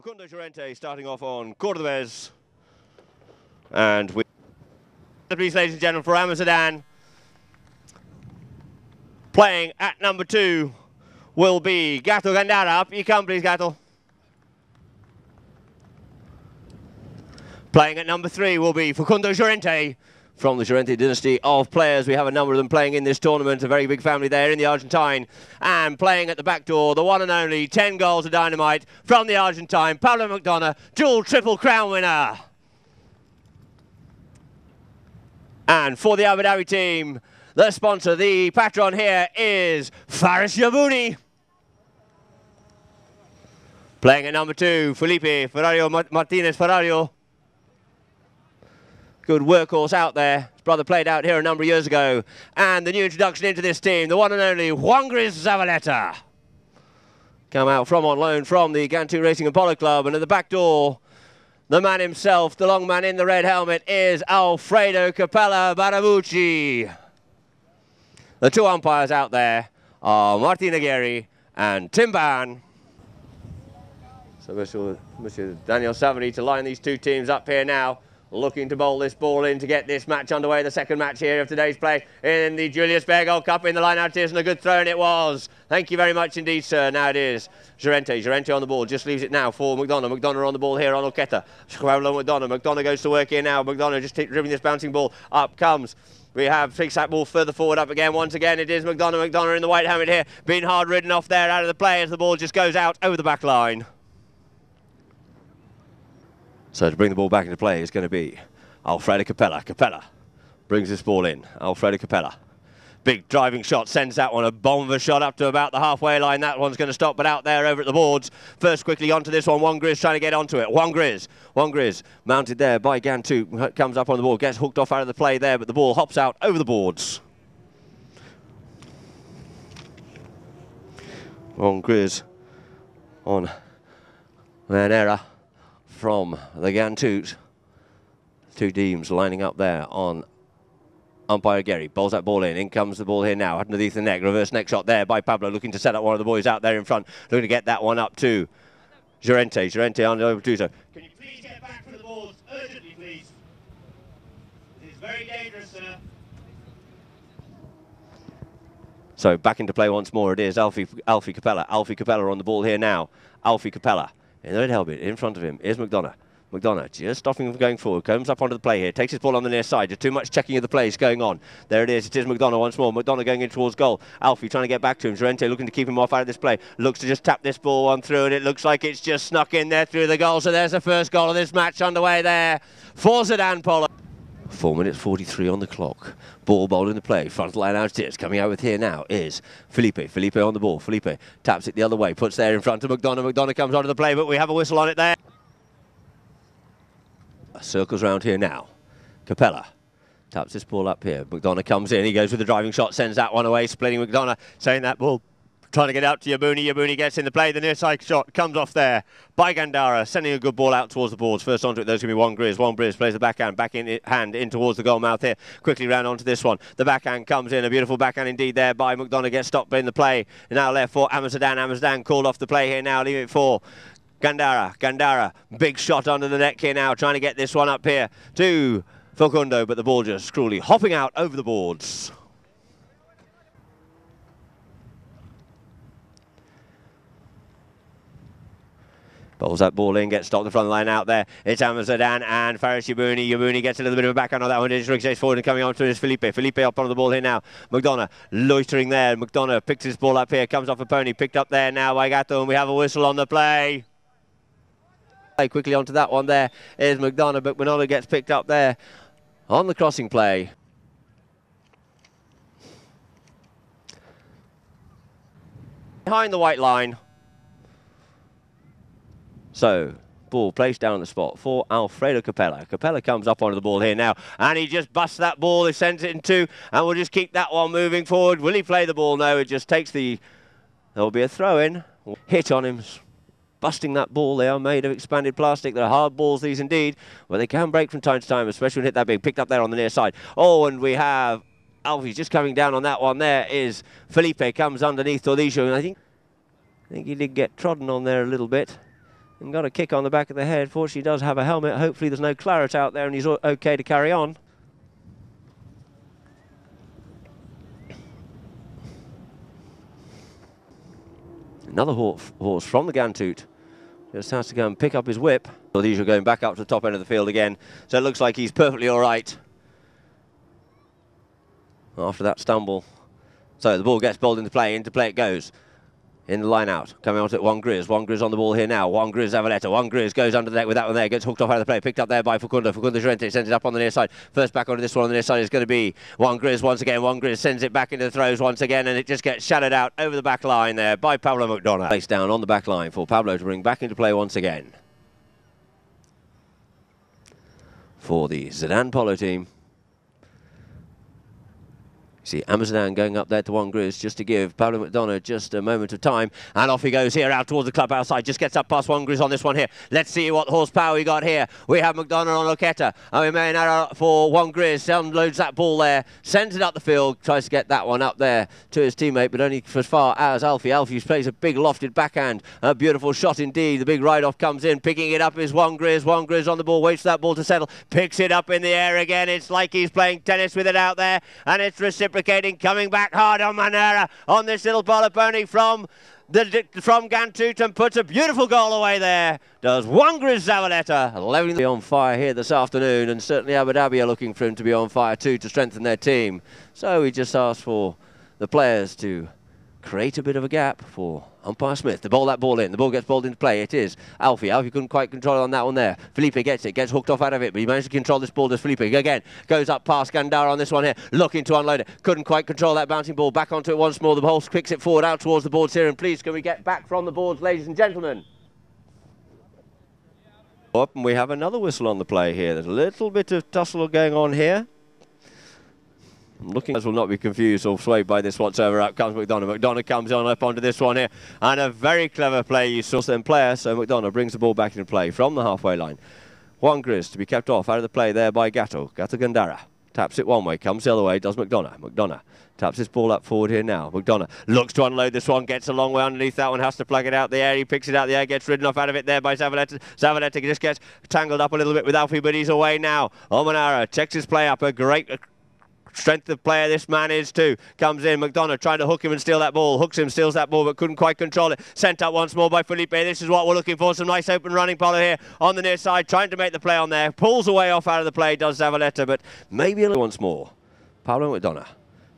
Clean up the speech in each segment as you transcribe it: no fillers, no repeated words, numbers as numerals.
Facundo Llorente starting off on Cordobés. And we, please, ladies and gentlemen, for Zedan. Playing at number 2 will be Gato Gandara. Up you come, please, Gato. Playing at number 3 will be Facundo Llorente from the Llorente dynasty of players. We have a number of them playing in this tournament, a very big family there in the Argentine. And playing at the back door, the one and only 10 goals of dynamite from the Argentine, Polo McDonough, dual triple crown winner. And for the Abu Dhabi team, the sponsor, the patron here is Faris Yabuni. Playing at number 2, Felipe Ferrario Martinez Ferrario. Good workhorse out there. His brother played out here a number of years ago. And the new introduction into this team, the one and only Juan Zavaleta. Come out from on loan from the Gantu Racing and Polo Club. And at the back door, the man himself, the long man in the red helmet, is Alfredo Capella Barabucci. The 2 umpires out there are Martin Aguirre and Tim Ban. So Monsieur Daniel Savary to line these 2 teams up here now, looking to bowl this ball in to get this match underway, the second match here of today's play in the Julius Baer Gold Cup. In the line out it is, and a good throw, and it was. Thank you very much indeed, sir. Now it is Llorente on the ball, just leaves it now for McDonough. McDonough on the ball here on Orqueta. McDonough goes to work here now. McDonough just dribbling this bouncing ball. Up comes. We have takes that ball further forward up again. Once again, it is McDonough. McDonough in the white helmet here, being hard ridden off there out of the play as the ball just goes out over the back line. So to bring the ball back into play is going to be Alfredo Capella. Capella brings this ball in. Alfredo Capella. Big driving shot, sends that one, a bomb of a shot up to about the halfway line. That one's going to stop, but out there over at the boards. First quickly onto this one, Juan Gris trying to get onto it. Juan Gris mounted there by Gantu, comes up on the ball, gets hooked off out of the play there, but the ball hops out over the boards. Juan Gris on an error from the Gantus. 2 teams lining up there on umpire Gary. Bowls that ball in. In comes the ball here now. Underneath the neck. Reverse neck shot there by Pablo, looking to set up one of the boys out there in front. Looking to get that one up to Llorente. Llorente on over to so. Can you please get back for the balls urgently, please? It is very dangerous, sir. So back into play once more. It is Alfie Capella. Alfie Capella on the ball here now. Alfie Capella in the red helmet. In front of him is McDonough. McDonough just stopping him from going forward, comes up onto the play here, takes his ball on the near side, just too much checking of the plays going on. There it is McDonough once more, McDonough going in towards goal, Alfie trying to get back to him, Llorente looking to keep him off out of this play, looks to just tap this ball on through, and it looks like it's just snuck in there through the goal, so there's the first goal of this match underway there for Zedan Polo. 4 minutes 43 on the clock. Ball bowled in the play. Front line out it is. Coming out with here now is Felipe. Felipe on the ball. Felipe taps it the other way. Puts there in front of McDonough. McDonough comes onto the play, but we have a whistle on it there. Circles round here now. Capella taps this ball up here. McDonough comes in. He goes with the driving shot. Sends that one away. Splitting McDonough. Saying that ball. Trying to get out to Yabuni. Yabuni gets in the play. The near side shot comes off there by Gandara, sending a good ball out towards the boards. First onto it, there's going to be Juan Gris. Juan Gris plays the backhand, in towards the goal mouth here. Quickly round onto this one. The backhand comes in. A beautiful backhand indeed there by McDonough. Gets stopped in the play. Now left for Zedan. Zedan called off the play here now. Leave it for Gandara. Big shot under the neck here now. Trying to get this one up here to Facundo, but the ball just cruelly hopping out over the boards. Bowls that ball in, gets stopped the front line out there. It's Zedan and Faris Yabuni. Yabuni gets a little bit of a backhand on that one. It just ricochets forward and coming on to is Felipe. Felipe up on the ball here now. McDonough loitering there. McDonough picks his ball up here, comes off a pony, picked up there now by Gato, and we have a whistle on the play. Quickly onto that one there is McDonough, but McDonough gets picked up there on the crossing play. Behind the white line. So, ball placed down the spot for Alfredo Capella. Capella comes up onto the ball here now, and he just busts that ball. He sends it in 2, and we'll just keep that one moving forward. Will he play the ball? No, it just takes the... There'll be a throw-in. Hit on him. Busting that ball. They are made of expanded plastic. They're hard balls, these indeed, but they can break from time to time, especially when hit that big. Picked up there on the near side. Oh, and we have Alfie just coming down on that one. There is Felipe. Comes underneath Tordillo, and I think he did get trodden on there a little bit. And got a kick on the back of the head. Fortunately, he does have a helmet. Hopefully there's no claret out there and he's okay to carry on. Another horse from the Gantut. Just has to go and pick up his whip. Well, these are going back up to the top end of the field again. So it looks like he's perfectly all right after that stumble. So the ball gets bowled into play it goes. In the line out, coming out at Juan Gris on the ball here now. Juan Gris Zavaleta. Juan Gris goes under the net with that one there, gets hooked off out of the play, picked up there by Facundo Llorente, sends it up on the near side. First back onto this one on the near side is going to be Juan Gris once again. Juan Gris sends it back into the throws once again, and it just gets shadowed out over the back line there by Pablo McDonough. Placed down on the back line for Pablo to bring back into play once again for the Zedan Polo team. See Zedan going up there to Juan Gris just to give Pablo McDonough just a moment of time. And off he goes here out towards the club outside. Just gets up past Juan Gris on this one here. Let's see what horsepower we got here. We have McDonough on Loqueta. And we may now for Juan Gris. Unloads that ball there. Sends it up the field. Tries to get that one up there to his teammate. But only as far as Alfie. Alfie plays a big lofted backhand. A beautiful shot indeed. The big ride-off comes in. Picking it up is Juan Gris. Juan Gris on the ball. Waits for that ball to settle. Picks it up in the air again. It's like he's playing tennis with it out there. And it's reciprocating. Coming back hard on Manera on this little polo pony from Gantut and puts a beautiful goal away there. Does Juan Gris Zavaleta. 11 on fire here this afternoon, and certainly Abu Dhabi are looking for him to be on fire too to strengthen their team. So we just asked for the players to create a bit of a gap for umpire Smith to bowl that ball in. The ball gets bowled into play. It is Alfie. Alfie couldn't quite control it on that one there. Felipe gets it, gets hooked off out of it, but he managed to control this ball. Does Felipe again? Goes up past Gandara on this one here, looking to unload it. Couldn't quite control that bouncing ball. Back onto it once more. The ball kicks it forward out towards the boards here. And please, can we get back from the boards, ladies and gentlemen? Up, and we have another whistle on the play here. There's a little bit of tussle going on here. Looking as will not be confused or swayed by this whatsoever. Up comes McDonough. McDonough comes on up onto this one here, and a very clever play. You saw them player, so McDonough brings the ball back into play from the halfway line. Juan Gris to be kept off out of the play there by Gato Gandara. Taps it one way, comes the other way, does McDonough. McDonough taps his ball up forward here now. McDonough looks to unload this one, gets a long way underneath that one, has to plug it out the air. He picks it out the air, gets ridden off out of it there by Zavaleta. Zavaleta just gets tangled up a little bit with Alfie, but he's away now. Omanara checks his play up, a great strength of player this man is too. Comes in, McDonough trying to hook him and steal that ball. Hooks him, steals that ball, but couldn't quite control it. Sent up once more by Felipe. This is what we're looking for. Some nice open running Polo here on the near side, trying to make the play on there. Pulls away off out of the play, does Zavaleta, but maybe a little once more. Pablo McDonough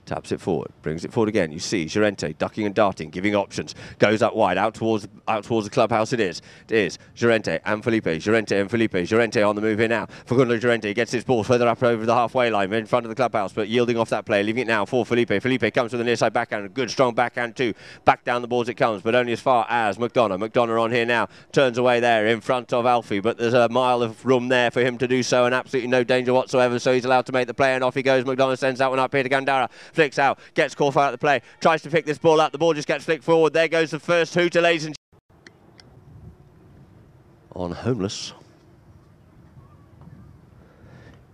taps it forward, brings it forward again. You see Llorente ducking and darting, giving options. Goes up wide, out towards the clubhouse. It is Llorente and Felipe. Llorente and Felipe. Llorente on the move here now. Facundo Llorente gets his ball further up over the halfway line, in front of the clubhouse, but yielding off that play, leaving it now for Felipe. Felipe comes with the near side backhand, a good strong backhand too. Back down the boards it comes, but only as far as McDonough. McDonough on here now, turns away there in front of Alfie, but there's a mile of room there for him to do so, and absolutely no danger whatsoever, so he's allowed to make the play, and off he goes. McDonough sends that one up here to Gandara, flicks out, gets caught out of the play, tries to pick this ball up, the ball just gets flicked forward. There goes the first hooter, ladies and on Homeless.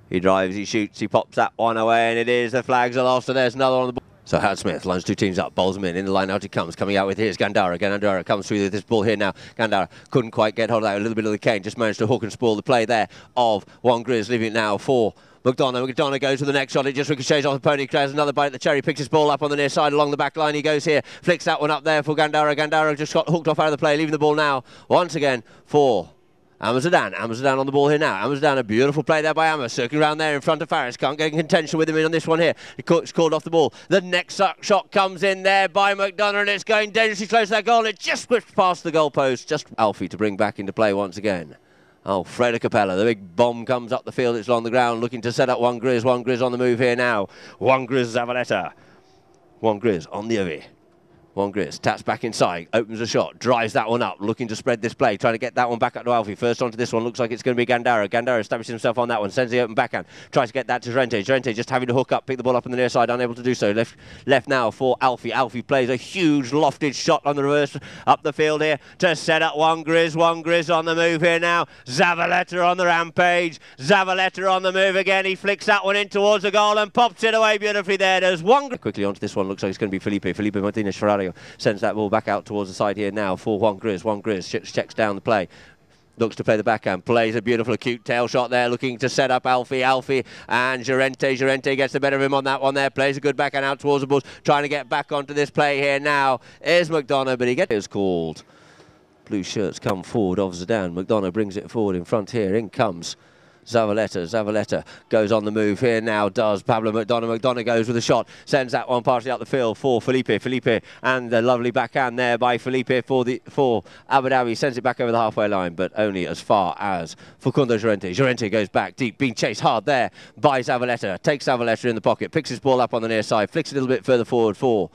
He drives, he shoots, he pops that one away, and it is. The flags are lost, and there's another on the ball. So Howard Smith lines two teams up, bowls them in the line out he comes, coming out with here's Gandara. Gandara comes through with this ball here now. Gandara couldn't quite get hold of that, a little bit of the cane, just managed to hook and spoil the play there of Juan Gris, leaving it now for McDonough. McDonough goes to the next shot. It just ricochets off the pony. Has another bite at the cherry. Picks his ball up on the near side along the back line. He goes here. Flicks that one up there for Gandara. Gandara just got hooked off out of the play. Leaving the ball now once again for Zedan. Zedan on the ball here now. Zedan, a beautiful play there by Amma. Circling around there in front of Faris. Can't get in contention with him in on this one here. He's called off the ball. The next shot comes in there by McDonough, and it's going dangerously close to that goal. It just whipped past the goalpost. Just Alfie to bring back into play once again. Oh, Freda Capella, the big bomb comes up the field. It's on the ground, looking to set up Juan Gris. Juan Gris on the move here now. Juan Gris Zavaleta. Juan Gris on the Ovi. Juan Gris taps back inside, opens a shot, drives that one up, looking to spread this play, trying to get that one back up to Alfie. First onto this one, looks like it's going to be Gandara. Gandara establishes himself on that one, sends the open backhand, tries to get that to Llorente. Llorente just having to hook up, pick the ball up on the near side, unable to do so. Left now for Alfie. Alfie plays a huge lofted shot on the reverse up the field here to set up Juan Gris. Juan Gris on the move here now. Zavaleta on the rampage. Zavaleta on the move again. He flicks that one in towards the goal and pops it away beautifully there. There's Juan Gris. Quickly onto this one, looks like it's going to be Felipe. Felipe Martinez Ferrario sends that ball back out towards the side here now for Juan Gris. Juan Gris checks down the play. Looks to play the backhand, plays a beautiful acute tail shot there, looking to set up Alfie, and Llorente gets the better of him on that one there, plays a good backhand out towards the balls, trying to get back onto this play here now is McDonough, but he gets called. Blue shirts come forward of Zedan, McDonough brings it forward in front here, in comes Zavaleta goes on the move here now, does Pablo McDonough. McDonough goes with a shot, sends that one partially up the field for Felipe, and the lovely backhand there by Felipe for Abu Dhabi, sends it back over the halfway line, but only as far as Facundo Llorente. Llorente goes back deep, being chased hard there by Zavaleta, takes Zavaleta in the pocket, picks his ball up on the near side, flicks it a little bit further forward for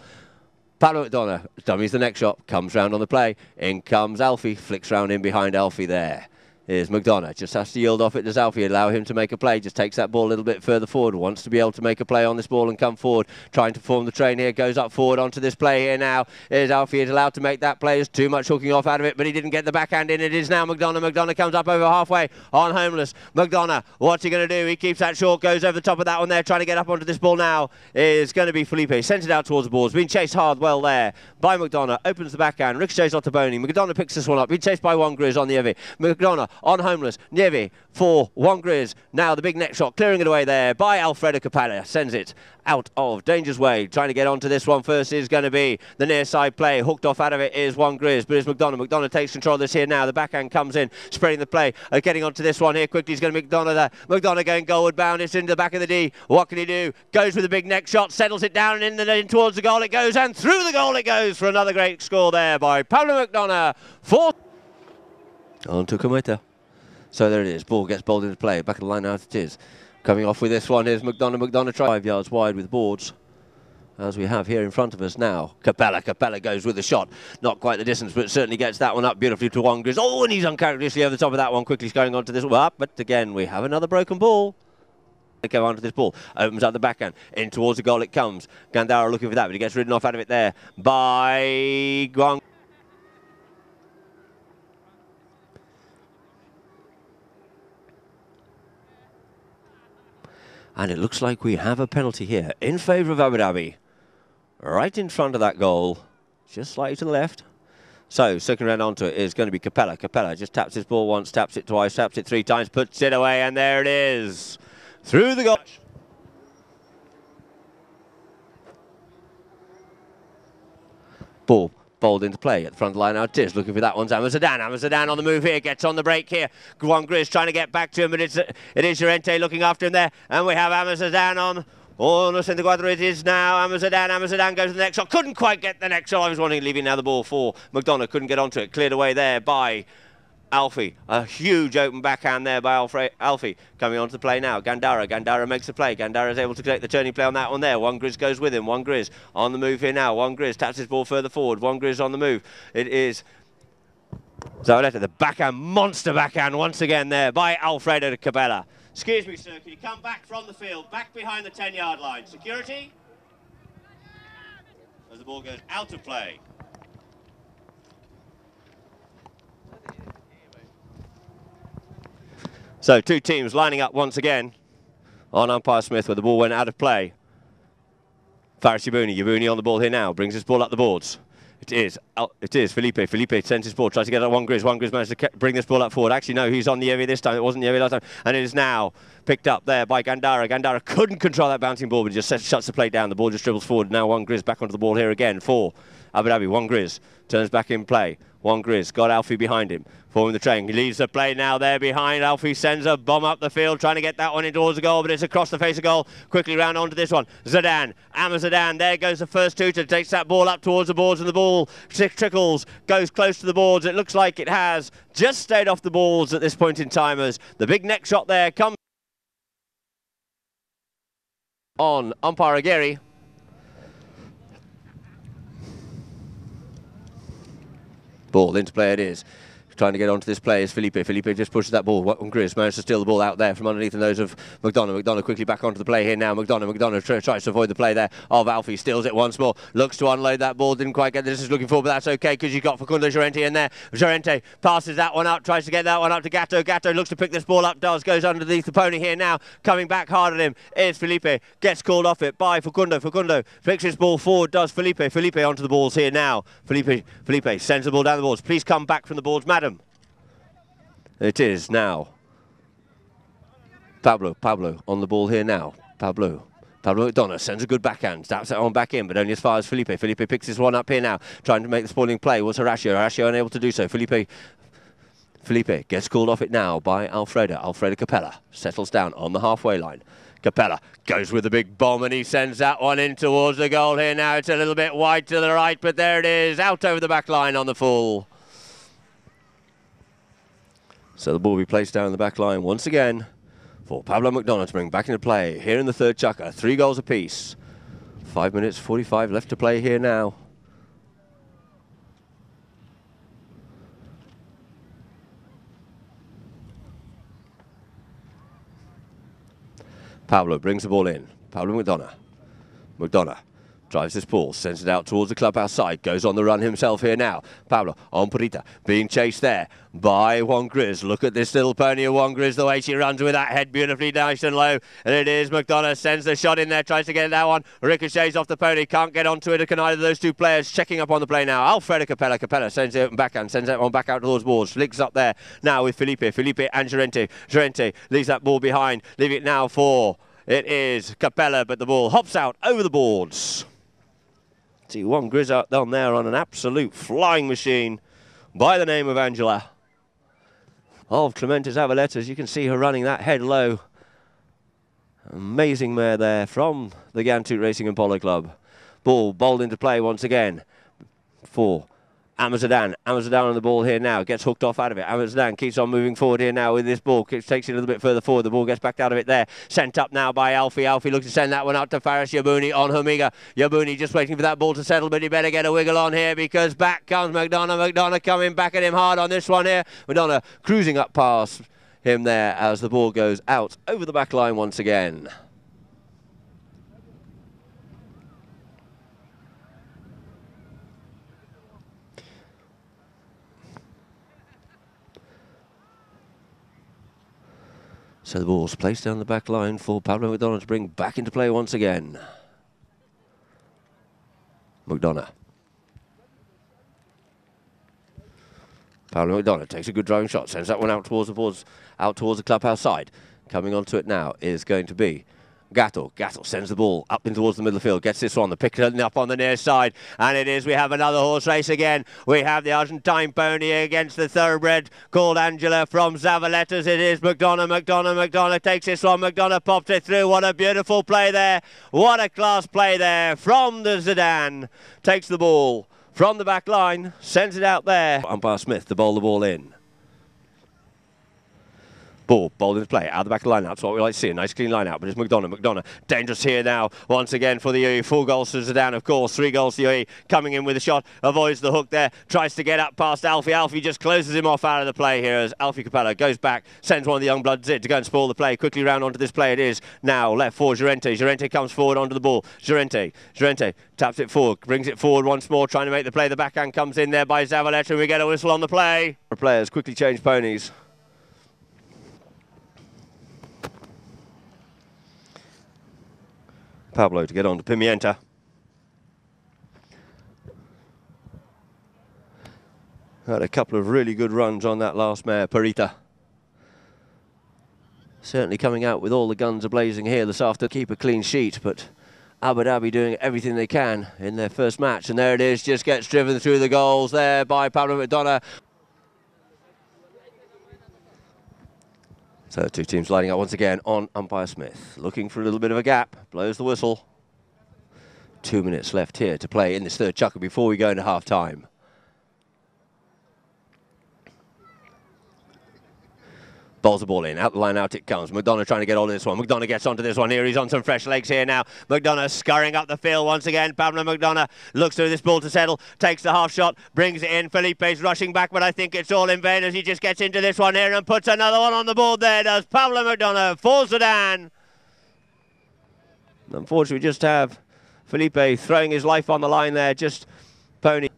Pablo McDonough, dummies the next shot, comes round on the play, in comes Alfie, flicks round in behind Alfie there. Here's McDonough, just has to yield off it. Does Alfie allow him to make a play? Just takes that ball a little bit further forward. Wants to be able to make a play on this ball and come forward. Trying to form the train here. Goes up forward onto this play here now. Here's Alfie. Is allowed to make that play. There's too much hooking off out of it, but he didn't get the backhand in. It is now McDonough. McDonough comes up over halfway on Homeless. McDonough, what's he going to do? He keeps that short. Goes over the top of that one there. Trying to get up onto this ball now is going to be Felipe. Sends it out towards the balls. Been chased hard well there by McDonough. Opens the backhand. Ricochets off the bony. McDonough picks this one up. Been chased by Juan Grizz on the heavy. McDonough on Homeless. Nieve for Juan Grizz. Now the big net shot, clearing it away there by Alfredo Capella. Sends it out of danger's way. Trying to get onto this one first is going to be the near side play. Hooked off out of it is Juan Grizz, but it's McDonough. McDonough takes control of this here now. The backhand comes in, spreading the play. Getting onto this one here quickly is going to be McDonough there. McDonough going goalward bound. It's into the back of the D. What can he do? Goes with a big neck shot, settles it down and in towards the goal it goes, and through the goal it goes for another great score there by Pablo McDonough. On to Cometa. So there it is, ball gets bowled into play, back of the line out it is. Coming off with this one, here's McDonough. McDonough tries 5 yards wide with boards, as we have here in front of us now. Capella goes with the shot. Not quite the distance, but certainly gets that one up beautifully to Juan Grizz. Oh, and he's uncharacteristically over the top of that one. Quickly going on to this one, but again, we have another broken ball. They go onto this ball, opens up the backhand, in towards the goal it comes. Gandara looking for that, but he gets ridden off out of it there by Guang. And it looks like we have a penalty here in favour of Abu Dhabi. Right in front of that goal, just slightly to the left. So, second round onto it is going to be Capella. Capella just taps his ball once, taps it twice, taps it 3 times, puts it away, and there it is. Through the goal. Ball bowled into play at the front of the line. Now it is looking for that one. Zedan on the move here, gets on the break here. Juan Grizz trying to get back to him, but it is Llorente looking after him there, and we have Zedan on. Almost in the quadra it is now. Zedan goes to the next shot. Couldn't quite get the next shot. I was wanting leaving now the ball for McDonough. Couldn't get onto it. Cleared away there by Alfie. A huge open backhand there by Alfie. Coming onto the play now. Gandara makes the play. Gandara is able to collect the turning play on that one there. Juan Grizz goes with him. Juan Grizz on the move here now. Juan Grizz taps his ball further forward. Juan Grizz on the move. It is Zavaleta, the backhand, monster backhand once again there by Alfredo Capella. Excuse me, sir, can you come back from the field, back behind the 10-yard line? Security? As the ball goes out of play. So, 2 teams lining up once again on umpire Smith where the ball went out of play. Faris Yabuni on the ball here now, brings his ball up the boards. It is Felipe. Felipe sends his ball, tries to get at Juan Grizz. Juan Grizz managed to bring this ball up forward. Actually, no, he's on the Yevi this time. It wasn't the Yevi last time. And it is now picked up there by Gandara. Gandara couldn't control that bouncing ball, but just shuts the play down. The ball just dribbles forward. Now Juan Grizz back onto the ball here again for Abu Dhabi. Juan Grizz turns back in play. Juan Grizz got Alfie behind him, forming the train. He leaves the play now there behind. Alfie sends a bomb up the field, trying to get that one in towards the goal, but it's across the face of goal. Quickly round onto this one. Zedan, Zedan. There goes the first tutor, takes that ball up towards the boards, and the ball trickles, goes close to the boards. It looks like it has just stayed off the boards at this point in time as the big neck shot there comes on umpire Aguirre. Ball into play it is. Trying to get onto this play is Felipe. Felipe just pushes that ball. Juan Grizz managed to steal the ball out there from underneath the nose of McDonough. McDonough quickly back onto the play here now. McDonough tries to avoid the play there of Alfie. Steals it once more. Looks to unload that ball. Didn't quite get the distance looking for, but that's okay because you've got Facundo Llorente in there. Llorente passes that one up. Tries to get that one up to Gatto. Gatto looks to pick this ball up. Goes underneath the pony here now. Coming back hard at him is Felipe. Gets called off it by Facundo. Facundo flicks his ball forward. Felipe. Felipe onto the balls here now. Felipe sends the ball down the boards. Please come back from the boards, madam. It is now. Pablo on the ball here now. Pablo McDonough sends a good backhand, taps it on back in, but only as far as Felipe. Felipe picks this one up here now, trying to make the spoiling play. Was Horacio unable to do so. Felipe gets called off it now by Alfredo Capella settles down on the halfway line. Capella goes with the big bomb and he sends that one in towards the goal here now. It's a little bit wide to the right, but there it is, out over the back line on the full. So the ball will be placed down the back line once again for Pablo McDonough to bring back into play here in the third chukker. 3 goals apiece. 5 minutes 45 left to play here now. Pablo brings the ball in. Pablo McDonough drives this ball, sends it out towards the clubhouse side, goes on the run himself here now. Pablo on Purita, being chased there by Juan Gris. Look at this little pony of Juan Gris, the way she runs with that head beautifully nice and low. And it is McDonough, sends the shot in there, tries to get that one. Ricochets off the pony, can't get onto it. Can either of those two players checking up on the play now. Alfredo Capella sends it backhand, sends that one back out towards boards. Links up there now with Felipe and Llorente. Llorente leaves that ball behind. Leave it now for, it is Capella, but the ball hops out over the boards. See Juan Gris out down there on an absolute flying machine by the name of Angela of Clemente Zavaleta. As you can see her running that head low. Amazing mare there from the Gantut Racing and Polo Club. Ball bowled into play once again for Zedan. Zedan on the ball here now, gets hooked off out of it. Zedan keeps on moving forward here now with this ball, takes it a little bit further forward. The ball gets back out of it there. Sent up now by Alfie. Alfie looks to send that one out to Faris Yabuni on Humiga. Yabuni just waiting for that ball to settle, but he better get a wiggle on here because back comes McDonough. McDonough coming back at him hard on this one here. McDonough cruising up past him there as the ball goes out over the back line once again. So the ball's placed down the back line for Pablo McDonough to bring back into play once again. McDonough. Pablo McDonough takes a good driving shot, sends that one out towards the boards, out towards the clubhouse side. Coming onto it now is going to be Gatto sends the ball up in towards the middle of the field, gets this one, the pick up on the near side, and it is, we have another horse race again. We have the Argentine pony against the thoroughbred called Angela from Zavaletas. It is McDonough takes this one, McDonough popped it through. What a beautiful play there, what a class play there from the Zedan. Takes the ball from the back line, sends it out there. Umpire Smith to bowl the ball in. Ball bowled into play, out the back of the line out. That's what we like to see, a nice clean line out. But it's McDonough dangerous here now, once again for the UAE. 4 goals to Zedan, of course, 3 goals to UAE. Coming in with a shot, avoids the hook there, tries to get up past Alfie. Alfie just closes him off out of the play here as Alfie Capella goes back, sends one of the young bloods in to go and spoil the play. Quickly round onto this play it is now, left for Llorente. Llorente comes forward onto the ball. Llorente taps it forward, brings it forward once more, trying to make the play. The backhand comes in there by Zavaleta, and we get a whistle on the play. The players quickly change ponies. Pablo to get on to Pimienta. Had a couple of really good runs on that last mare, Purita. Certainly coming out with all the guns a-blazing here this afternoon. Keep a clean sheet, but Abu Dhabi doing everything they can in their first match. And there it is, just gets driven through the goals there by Pablo McDonough. So two teams lining up once again on umpire Smith. Looking for a little bit of a gap. Blows the whistle. 2 minutes left here to play in this third chukker before we go into half-time. Bowls the ball in, out the line, out it comes. McDonough trying to get on this one. McDonough gets onto this one here. He's on some fresh legs here now. McDonough scurrying up the field once again. Pablo McDonough looks through this ball to settle, takes the half shot, brings it in. Felipe's rushing back, but I think it's all in vain as he just gets into this one here and puts another one on the board there. Does Pablo McDonough for Zedan. Unfortunately, we just have Felipe throwing his life on the line there. Just pony.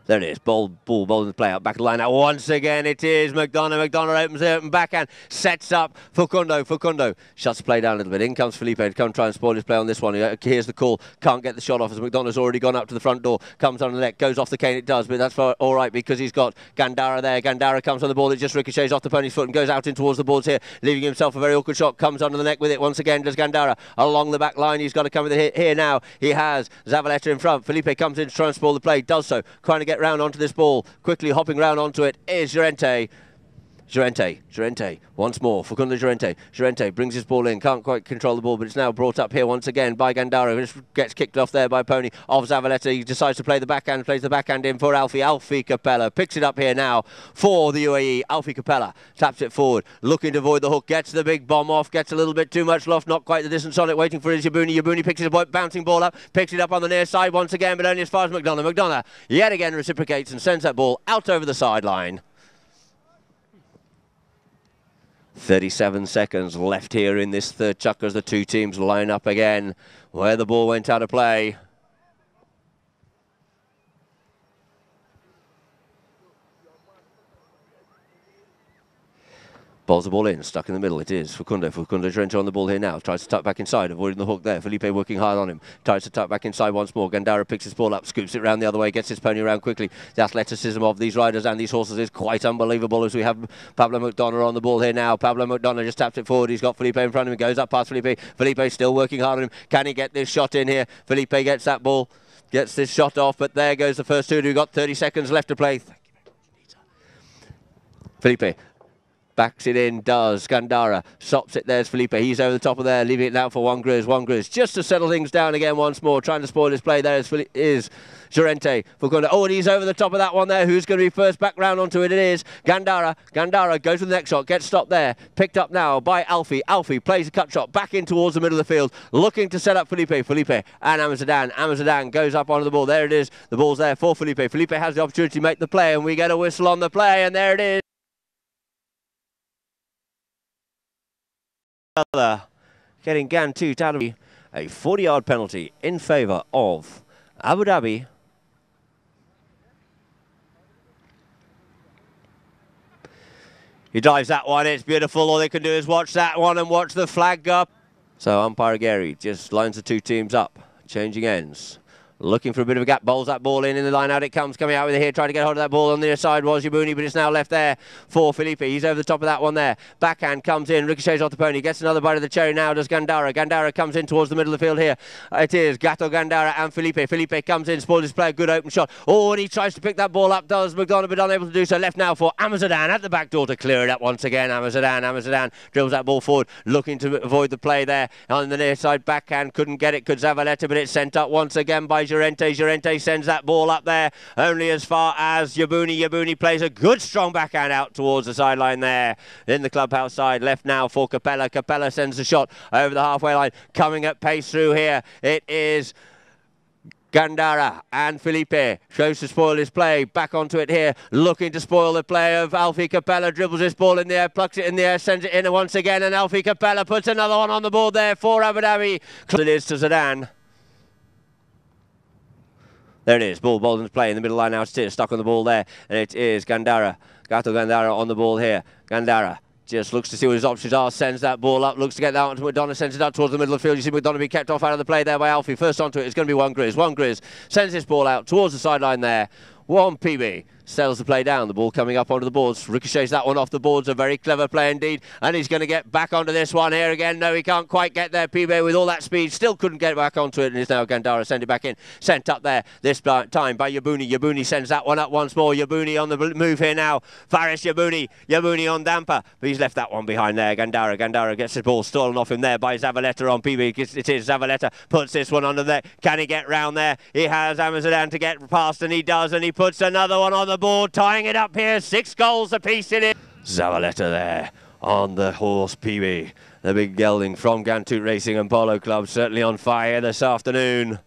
There it is, ball in the play out, back of the line now. Once again, it is McDonough. McDonough opens it and backhand, sets up Facundo shuts the play down a little bit. In comes Felipe to come try and spoil his play on this one. Here's the call, can't get the shot off as McDonough's already gone up to the front door. Comes on the net, goes off the cane, it does, but that's all right because he's got Gandara there. Gandara comes on the ball, it just ricochets off the pony's foot and goes out in towards the boards here, leaving himself a very awkward shot. Comes under the neck with it once again, does Gandara. Along the back line, he's got to come with it here now. He has Zavaleta in front. Felipe comes in to try and spoil the play, does so, trying to get round onto this ball. Quickly hopping round onto it is Llorente. Llorente, once more, Facundo Llorente brings his ball in, can't quite control the ball, but it's now brought up here once again by Gandara, which gets kicked off there by Pony of Zavaleta. He decides to play the backhand, plays the backhand in for Alfie Capella, picks it up here now for the UAE. Alfie Capella taps it forward, looking to avoid the hook, gets the big bomb off, gets a little bit too much loft, not quite the distance on it, waiting for his Yabuni picks it up, bouncing ball up, picks it up on the near side once again, but only as far as McDonough. McDonough yet again reciprocates and sends that ball out over the sideline. 37 seconds left here in this third chukker as the two teams line up again where the ball went out of play. Balls the ball in, stuck in the middle, it is Facundo Llorente on the ball here now, tries to tuck back inside, avoiding the hook there, Felipe working hard on him, tries to tuck back inside once more, Gandara picks his ball up, scoops it round the other way, gets his pony around quickly. The athleticism of these riders and these horses is quite unbelievable as we have Pablo McDonough on the ball here now. Pablo McDonough just taps it forward, he's got Felipe in front of him, goes up past Felipe still working hard on him, can he get this shot in here? Felipe gets that ball, gets this shot off, but there goes the first two who got 30 seconds left to play. Felipe backs it in, does Gandara, stops it, there's Felipe, he's over the top of there, leaving it now for Juan Gris, just to settle things down again once more, trying to spoil his play, there is Llorente, oh, and he's over the top of that one there, who's going to be first back round onto it, it is Gandara goes for the next shot, gets stopped there, picked up now by Alfie plays a cut shot, back in towards the middle of the field, looking to set up Felipe and Zedan goes up onto the ball, there it is, the ball's there for Felipe has the opportunity to make the play, and we get a whistle on the play, and there it is. Getting Gantut out of a 40-yard penalty in favour of Abu Dhabi. He dives that one, it's beautiful. All they can do is watch that one and watch the flag up. So umpire Gary just lines the two teams up, changing ends. Looking for a bit of a gap, bowls that ball in the line out it comes, coming out with it here, trying to get hold of that ball on the other side was Yabuni, but it's now left there for Felipe. He's over the top of that one there. Backhand comes in, ricochets off the pony, gets another bite of the cherry now, does Gandara. Gandara comes in towards the middle of the field here. It is Gato Gandara and Felipe. Felipe comes in, spoils his play, good open shot. Oh, and he tries to pick that ball up, does McDonough, but unable to do so. Left now for Zedan at the back door to clear it up once again. Zedan drills that ball forward, looking to avoid the play there. On the near side, backhand, couldn't get it, could Zavaleta, but it's sent up once again by Llorente sends that ball up there only as far as Yabuni. Yabuni plays a good strong backhand out towards the sideline there. In the clubhouse side, left now for Capella. Capella sends the shot over the halfway line. Coming at pace through here, it is Gandara and Felipe shows to spoil his play. Back onto it here, looking to spoil the play of Alfie Capella. Dribbles this ball in the air, plucks it in the air, sends it in once again, and Alfie Capella puts another one on the board there for Abu Dhabi. It is to Zedan. There it is, ball into play in the middle line now, it's stuck on the ball there, and it is Gandara. Gato Gandara on the ball here. Gandara just looks to see what his options are, sends that ball up, looks to get that one to McDonough, sends it up towards the middle of the field. You see McDonough be kept off out of the play there by Alfie. First onto it, it's going to be Juan Gris. Sends this ball out towards the sideline there. Juan PB settles the play down, the ball coming up onto the boards, ricochets that one off the boards, a very clever play indeed, and he's going to get back onto this one here again. No, he can't quite get there, PB with all that speed, still couldn't get back onto it, and it's now Gandara send it back in, sent up there this time by Yabuni. Yabuni sends that one up once more. Yabuni on the move here now, Faris Yabuni on damper, but he's left that one behind there. Gandara gets the ball stolen off him there by Zavaleta on PB. It is Zavaleta, puts this one under there, can he get round there? He has Zedan to get past, and he does, and he puts another one on the board, tying it up here, 6 goals apiece in it. Zavaleta there on the horse PB. The big gelding from Gantut Racing and Polo Club, certainly on fire this afternoon.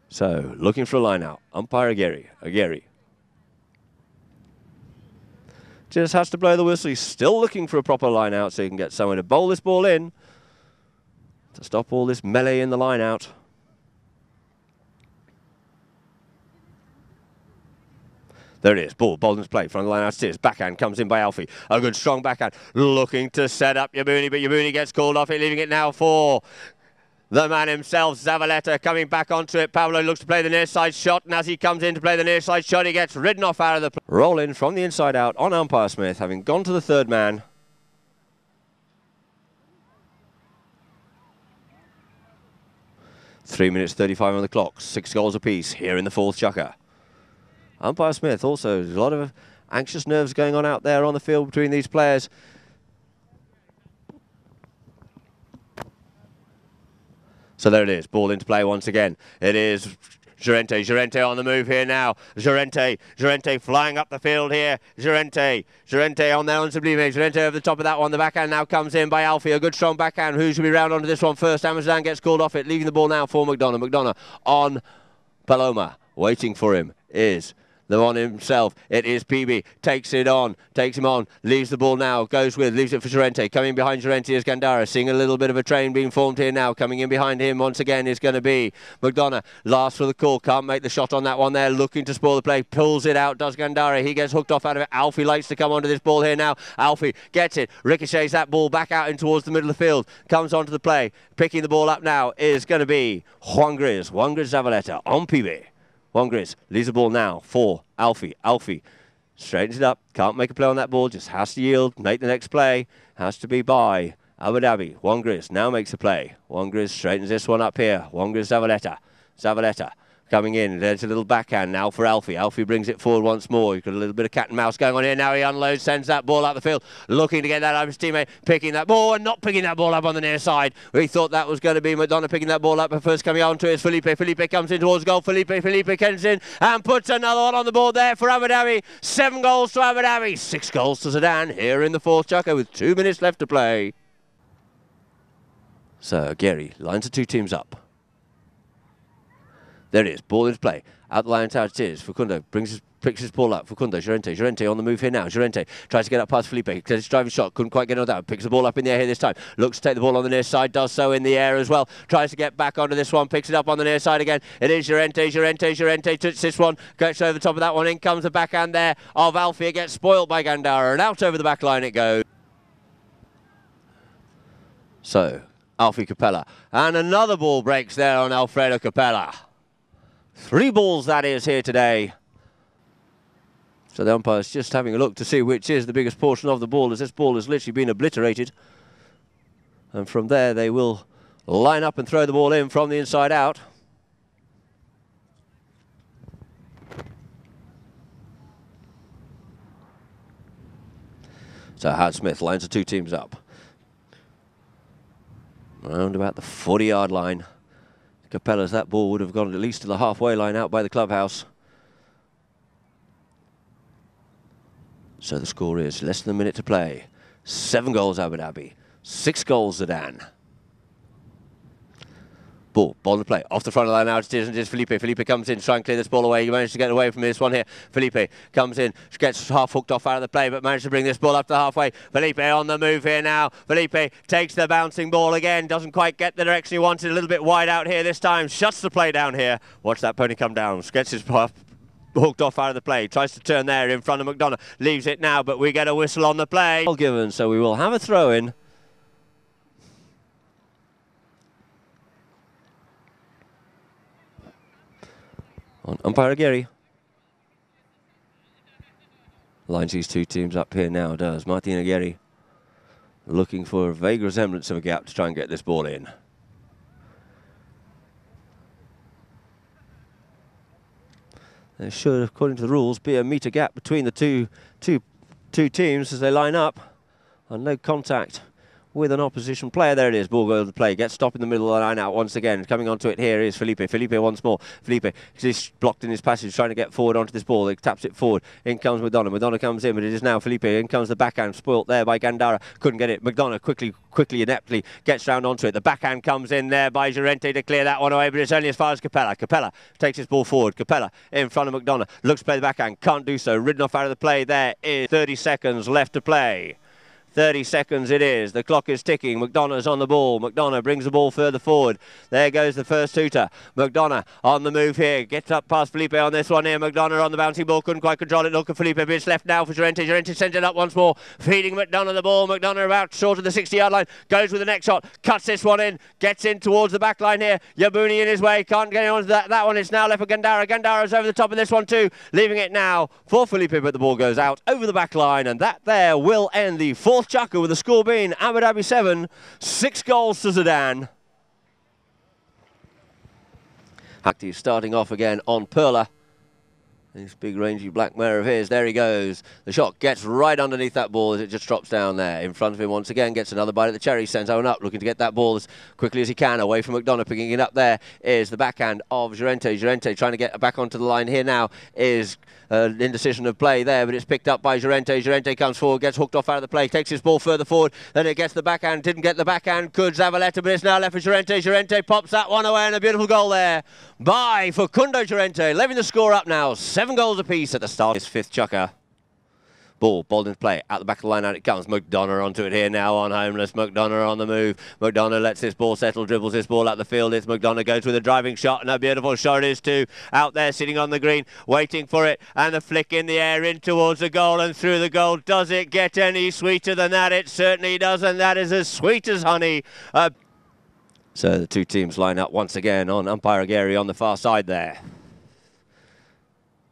So, looking for a line out. Umpire Aguirre. Just has to blow the whistle. He's still looking for a proper line out so he can get someone to bowl this ball in to stop all this melee in the line out. There it is, ball, Bolden's play, front of the line out it is, backhand comes in by Alfie, a good strong backhand, looking to set up Yabuni, but Yabuni gets called off it, leaving it now for the man himself, Zavaleta, coming back onto it. Polo looks to play the near side shot, and as he comes in to play the near side shot, he gets ridden off out of the play. Roll in from the inside out on umpire Smith, having gone to the third man. Three minutes 35 on the clock, 6 goals apiece here in the fourth chukker. Umpire Smith also, there's a lot of anxious nerves going on out there on the field between these players. So there it is, ball into play once again. It is Llorente on the move here now. Llorente flying up the field here. Llorente on there on Sublime. Llorente over the top of that one. The backhand now comes in by Alfie. A good strong backhand. Who should be round onto this one first? Zedan gets called off it, leaving the ball now for McDonough. McDonough on Paloma. Waiting for him is the one himself. It is PB. Takes him on. Leaves the ball now. Leaves it for Llorente. Coming behind Llorente is Gandara. Seeing a little bit of a train being formed here now. Coming in behind him once again is going to be McDonough. Last for the call. Can't make the shot on that one there. Looking to spoil the play. Pulls it out. Does Gandara. He gets hooked off out of it. Alfie likes to come onto this ball here now. Alfie gets it. Ricochets that ball back out in towards the middle of the field. Comes onto the play. Picking the ball up now is going to be Juan Gris Zavaleta on PB. Juan Gris leaves the ball now for Alfie. Alfie straightens it up. Can't make a play on that ball. Just has to yield. Make the next play. Has to be by Abu Dhabi. Juan Gris now makes a play. Juan Gris straightens this one up here. Juan Gris Zavaleta. Coming in, there's a little backhand now for Alfie. Alfie brings it forward once more. He's got a little bit of cat and mouse going on here. Now he unloads, sends that ball out the field, looking to get that out of his teammate, picking that ball and not picking that ball up on the near side. We thought that was going to be McDonough picking that ball up, but first coming on to it is Felipe. Felipe comes in towards goal. Felipe comes in and puts another one on the board there for Abu Dhabi. 7 goals to Abu Dhabi, 6 goals to Zedan here in the fourth chukker with 2 minutes left to play. So Gary lines the 2 teams up. There it is, ball into play. Out the line, out it is. Facundo picks his ball up. Facundo, Llorente on the move here now. Llorente tries to get up past Felipe. Gets his driving shot. Couldn't quite get on that. Picks the ball up in the air here this time. Looks to take the ball on the near side. Does so in the air as well. Tries to get back onto this one. Picks it up on the near side again. It is Llorente touches this one. Gets over the top of that one. In comes the backhand there of Alfie. It gets spoiled by Gandara. And out over the back line it goes. So, Alfie Capella. And another ball breaks there on Alfredo Capella. 3 balls that is here today. So the umpire's just having a look to see which is the biggest portion of the ball, as this ball has literally been obliterated. And from there they will line up and throw the ball in from the inside out. So Howard Smith lines the 2 teams up. Around about the 40-yard line. Capella's that ball would have gone at least to the halfway line out by the clubhouse. So the score is less than a minute to play. 7 goals Abu Dhabi, 6 goals Zedan. Ball to play. Off the front of the line now it is, and it is Felipe. Felipe comes in, trying to clear this ball away. He managed to get away from this one here. Felipe comes in, gets half hooked off out of the play, but managed to bring this ball up to halfway. Felipe on the move here now. Felipe takes the bouncing ball again. Doesn't quite get the direction he wanted. A little bit wide out here this time. Shuts the play down here. Watch that pony come down. Gets his hooked off out of the play. Tries to turn there in front of McDonough. Leaves it now, but we get a whistle on the play. Given, so we will have a throw in. On umpire Gary. Lines these 2 teams up here now, does Martin Aguirre. Looking for a vague resemblance of a gap to try and get this ball in. There should, according to the rules, be a metre gap between the two teams as they line up. And no contact with an opposition player. There it is, ball goes to play, gets stopped in the middle of the line out once again. Coming onto it here is Felipe. Felipe once more. Felipe is blocked in his passage, trying to get forward onto this ball. He taps it forward. In comes McDonough. McDonough comes in, but it is now Felipe. In comes the backhand, spoilt there by Gandara. Couldn't get it. McDonough quickly, ineptly gets round onto it. The backhand comes in there by Llorente to clear that one away, but it's only as far as Capella. Capella takes his ball forward. Capella in front of McDonough. Looks to play the backhand. Can't do so. Ridden off out of the play. There is 30 seconds left to play. 30 seconds it is. The clock is ticking. McDonough's on the ball. McDonough brings the ball further forward. There goes the first tutor. McDonough on the move here. Gets up past Felipe on this one here. McDonough on the bouncing ball. Couldn't quite control it. Look at Felipe. But it's left now for Llorente. Llorente sends it up once more. Feeding McDonough the ball. McDonough about short of the 60-yard line. Goes with the next shot. Cuts this one in. Gets in towards the back line here. Yabuni in his way. Can't get on to that one. It's now left for Gandara. Gandara's over the top of this one too. Leaving it now for Felipe, but the ball goes out over the back line, and that there will end the fourth chukker, with the score being Abu Dhabi 7, 6 goals to Zedan. Hakti starting off again on Polo. This big rangy black mare of his, there he goes. The shot gets right underneath that ball as it just drops down there. In front of him once again, gets another bite at the cherry, sends Owen up, looking to get that ball as quickly as he can. Away from McDonough, picking it up there is the backhand of Llorente. Llorente trying to get back onto the line here now is indecision of play there, but it's picked up by Llorente. Llorente comes forward, gets hooked off out of the play, takes his ball further forward, then it gets the backhand, didn't get the backhand, could Zavaleta, but it's now left for Llorente. Llorente pops that one away, and a beautiful goal there by Facundo Llorente, leaving the score up now, 7 goals apiece at the start of his 5th chukker. Ball into play, out the back of the line, out it comes. McDonough onto it here now on Homeless. McDonough on the move. McDonough lets this ball settle, dribbles this ball out the field. It's McDonough, goes with a driving shot, and a beautiful shot it is too. Out there sitting on the green, waiting for it, and the flick in the air in towards the goal and through the goal. Does it get any sweeter than that? It certainly does, and that is as sweet as honey. So the two teams line up once again on umpire Aguirre on the far side there.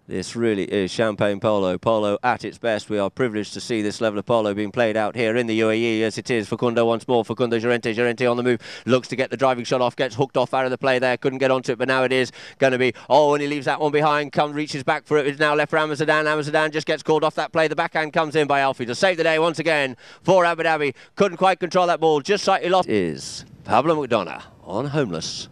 This really is champagne polo. Polo at its best. We are privileged to see this level of polo being played out here in the UAE as it is. Facundo once more. Facundo Llorente. Llorente on the move. Looks to get the driving shot off. Gets hooked off out of the play there. Couldn't get onto it, but now it is going to be. Oh, and he leaves that one behind. Reaches back for it. It's now left for Zedan. Zedan just gets called off that play. The backhand comes in by Alfie to save the day once again for Abu Dhabi. Couldn't quite control that ball. Just slightly lost. Is Pablo McDonough on Homeless.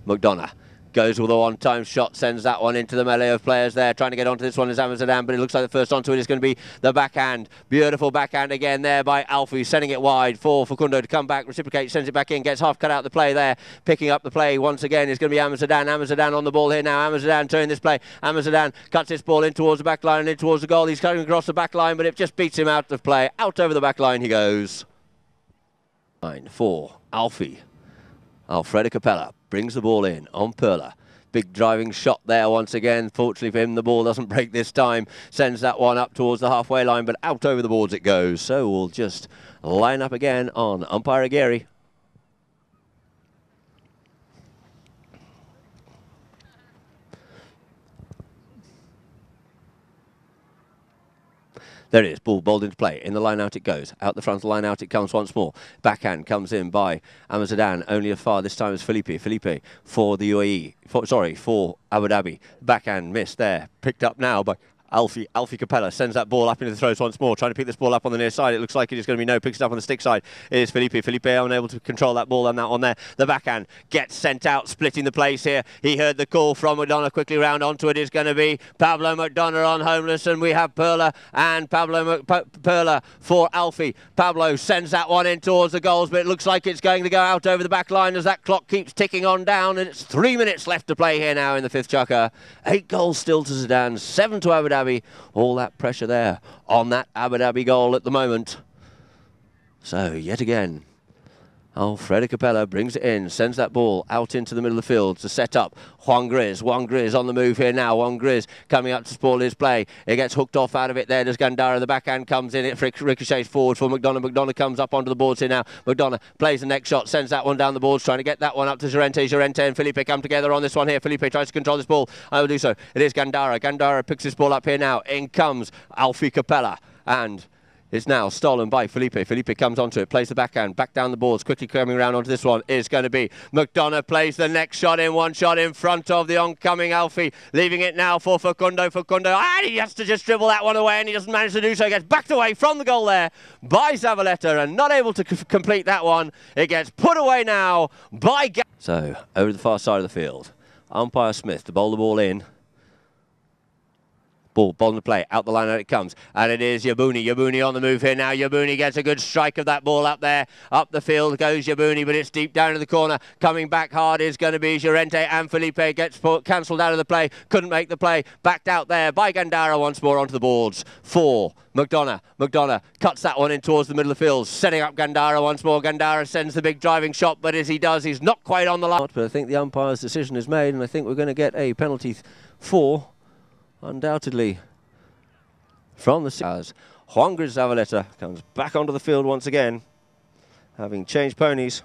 McDonough goes with a one-time shot, sends that one into the melee of players there. Trying to get onto this one is Zedan, but it looks like the first onto it is going to be the backhand. Beautiful backhand again there by Alfie, sending it wide for Facundo to come back, reciprocate, sends it back in, gets half cut out the play there. Picking up the play once again is going to be Zedan. Zedan on the ball here now. Zedan turning this play. Zedan cuts this ball in towards the back line and in towards the goal. He's coming across the back line, but it just beats him out of play. Out over the back line he goes. 9 for Alfie. Alfredo Capella brings the ball in on Perla. Big driving shot there once again. Fortunately for him, the ball doesn't break this time. Sends that one up towards the halfway line, but out over the boards it goes. So we'll just line up again on umpire Aguirre. There it is, ball bowled into play. In the line out it goes. Out the front of the line out it comes once more. Backhand comes in by Zedan. Only afar this time is Felipe. Felipe for the UAE. For Abu Dhabi. Backhand missed there. Picked up now by Alfie Capella sends that ball up into the throws once more, trying to pick this ball up on the near side. It looks like it is going to be no. Picks it up on the stick side. It is Felipe. Felipe unable to control that ball and that one there. The backhand gets sent out, splitting the place here. He heard the call from McDonough. Quickly round onto it is going to be Pablo McDonough on Homeless, and we have Perla and Perla for Alfie. Pablo sends that one in towards the goals, but it looks like it's going to go out over the back line as that clock keeps ticking on down, and it's 3 minutes left to play here now in the 5th chukker. 8 goals still to Zedan, 7 to Abu Dhabi. All that pressure there on that Abu Dhabi goal at the moment. So, yet again, Alfredo Capella brings it in, sends that ball out into the middle of the field to set up Juan Grizz. Juan Grizz on the move here now. Juan Grizz coming up to spoil his play. It gets hooked off out of it there. Does Gandara. The backhand comes in. It ricochets forward for McDonough. McDonough comes up onto the boards here now. McDonough plays the next shot, sends that one down the boards, trying to get that one up to Llorente. Llorente and Felipe come together on this one here. Felipe tries to control this ball. I will do so. It is Gandara. Gandara picks this ball up here now. In comes Alfie Capella. And it's now stolen by Felipe. Felipe comes onto it, plays the backhand, back down the boards, quickly coming around onto this one is going to be McDonough. Plays the next shot in, one shot in front of the oncoming Alfie, leaving it now for Facundo. And he has to just dribble that one away, and he doesn't manage to do so. He gets backed away from the goal there by Zavaleta, and not able to complete that one. It gets put away now by So, over the far side of the field, umpire Smith to bowl the ball in. Ball on the play, out the line out it comes, and it is Yabuni. Yabuni on the move here now. Yabuni gets a good strike of that ball up there. Up the field goes Yabuni, but it's deep down in the corner. Coming back hard is going to be Llorente, and Felipe gets cancelled out of the play. Couldn't make the play. Backed out there by Gandara once more onto the boards. 4. McDonough. McDonough cuts that one in towards the middle of the field, setting up Gandara once more. Gandara sends the big driving shot, but as he does, he's not quite on the line. But I think the umpire's decision is made, and I think we're going to get a penalty for, undoubtedly, from the as Juan Gris Zavaleta comes back onto the field once again, having changed ponies.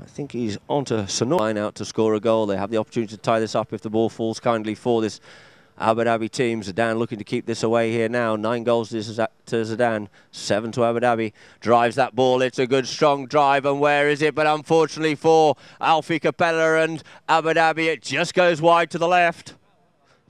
I think he's onto Sonora line out to score a goal. They have the opportunity to tie this up if the ball falls kindly for this Abu Dhabi team. Zedan looking to keep this away here now. 9 goals to Zedan, 7 to Abu Dhabi. Drives that ball. It's a good strong drive, and where is it? But unfortunately for Alfie Capella and Abu Dhabi, it just goes wide to the left.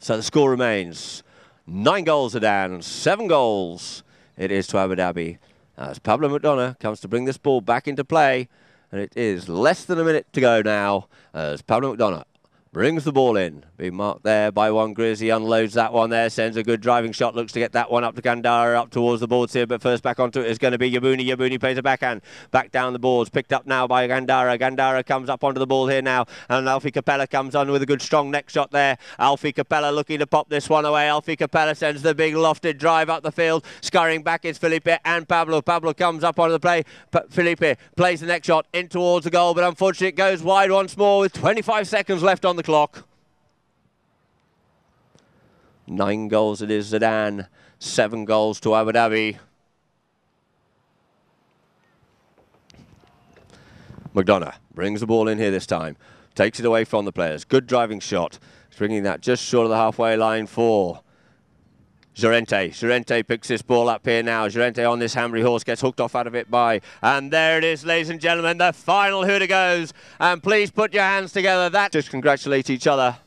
So the score remains 9 goals Zedan, 7 goals it is to Abu Dhabi. As Pablo McDonough comes to bring this ball back into play, and it is less than a minute to go now as Pablo McDonough brings the ball in, being marked there by Juan Gris. He unloads that one there, sends a good driving shot, looks to get that one up to Gandara, up towards the boards here, but first back onto it is going to be Yabuni. Yabuni plays a backhand, back down the boards, picked up now by Gandara. Gandara comes up onto the ball here now, and Alfie Capella comes on with a good strong neck shot there. Alfie Capella looking to pop this one away. Alfie Capella sends the big lofted drive up the field, scurrying back is Felipe and Pablo. Pablo comes up onto the play, Felipe plays the next shot in towards the goal, but unfortunately it goes wide once more with 25 seconds left on the clock. 9 goals it is Zedan, 7 goals to Abu Dhabi. McDonough brings the ball in here this time, takes it away from the players. Good driving shot, bringing that just short of the halfway line for Llorente. Llorente picks this ball up here now. Llorente on this Hambury horse gets hooked off out of it by, and there it is, ladies and gentlemen, the final hooter goes. And please put your hands together. That just congratulate each other.